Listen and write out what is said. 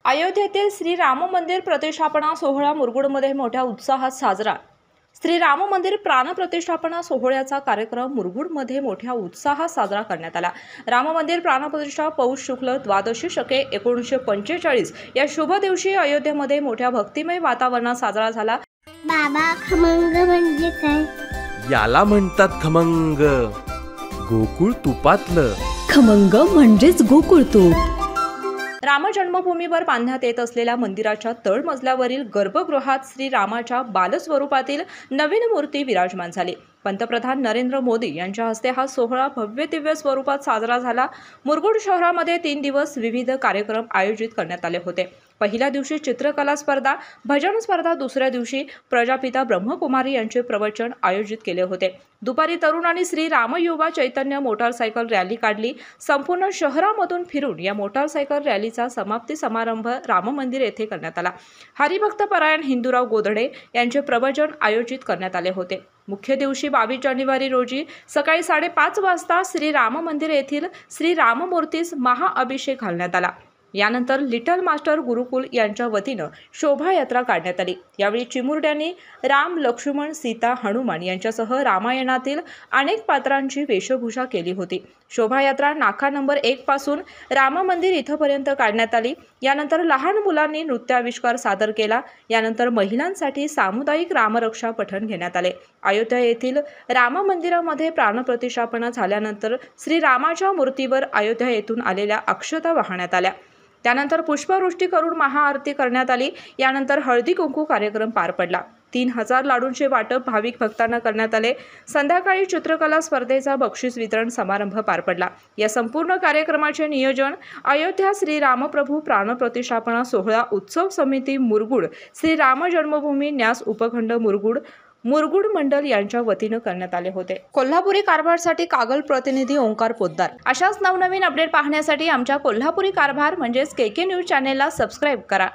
अयोध्येतील श्री राम मंदिर प्रतिष्ठापना सोहळा मुरगुडमध्ये मोठ्या उत्साहात साजरा। श्री राम मंदिर प्राण प्रतिष्ठापना सोहळ्याचा कार्यक्रम मुरगुडमध्ये मोठ्या उत्साहात साजरा करण्यात आला। राम मंदिर प्राण प्रतिष्ठा पौष शुक्ल द्वादशी शके 1945 या शुभ दिवशी अयोध्येमध्ये मोठ्या भक्तिमय वातावरणात साजरा झाला। बाबा, खमंग म्हणजे काय? याला म्हणतात खमंग, गोकुळ तुपातलं खमंग म्हणजेच गोकुळ तूप। राम जन्मभूमीवर बांधण्यात येत असलेल्या मंदिराच्या तळमजल्यावरील गर्भगृहात श्री रामाच्या बालस्वरूपातील नवीन मूर्ती विराजमान झाली। पंतप्रधान नरेंद्र मोदी यांच्या हस्ते हा सोहळा भव्य दिव्य स्वरूपात साजरा झाला। मुरगुड शहरामध्ये 3 दिवस विविध कार्यक्रम आयोजित करण्यात आले होते। पहिल्या दिवशी चित्रकला स्पर्धा, भजन स्पर्धा, दुसऱ्या दिवशी प्रजापिता ब्रह्मकुमारी यांचे प्रवचन आयोजित केले होते। दुपारी तरुणांनी श्री राम युवा चैतन्य मोटारसायकल रॅली काढली। संपूर्ण शहरामधून फिरून या मोटारसायकल रॅलीचा समाप्ती समारंभ राम मंदिर येथे करण्यात आला। हरिभक्त परायण हिंदूराव गोधडे यांचे प्रवचन आयोजित करण्यात आले होते। मुख्य दिवशी 22 जानेवारी रोजी सकाळी 5:30 वाजता श्री राम मंदिर येथील श्री राममूर्तीस महाअभिषेक घालण्यात आला। यानंतर लिटल मास्टर गुरुकुल यांच्या वतीनं शोभायात्रा काढण्यात आली। यावेळी चिमुरड्यांनी राम, लक्ष्मण, सीता, हनुमान यांच्यासह रामायणातील अनेक पात्रांची वेशभूषा केली होती। शोभायात्रा नाका नंबर 1 पासून राम मंदिर इथपर्यंत काढण्यात आली। यानंतर लहान मुलांनी नृत्याविष्कार सादर केला। यानंतर महिलांसाठी सामुदायिक रामरक्षा पठण घेण्यात आले। अयोध्या येथील राम मंदिरामध्ये प्राणप्रतिष्ठापना झाल्यानंतर श्री रामाच्या मूर्तीवर अयोध्या येथून आलेल्या अक्षता वाहण्यात आल्या। त्यानंतर पुष्पवृष्टी करून महाआरती करण्यात आली। यानंतर हळदी कुंकू कार्यक्रम पार पडला। 3000 लाडूंचे वाटप भाविक भक्तांना करण्यात आले। संध्याकाळी चित्रकला स्पर्धेचा बक्षीस वितरण समारंभ पार पडला। या संपूर्ण कार्यक्रमाचे नियोजन अयोध्या श्री रामप्रभू प्राण प्रतिष्ठापना सोहळा उत्सव समिती मुरगुड, श्री राम जन्मभूमी न्यास उपखंड मुरगुड मंडल यांच्या वतीनं करण्यात आले होते। कोल्हापुरी कारभारसाठी कागल प्रतिनिधी ओंकार पोद्दार। अशाच नवनवीन अपडेट पाहण्यासाठी आमच्या कोल्हापुरी कारभार म्हणजेच KK न्यूज चॅनेलला सबस्क्राईब करा।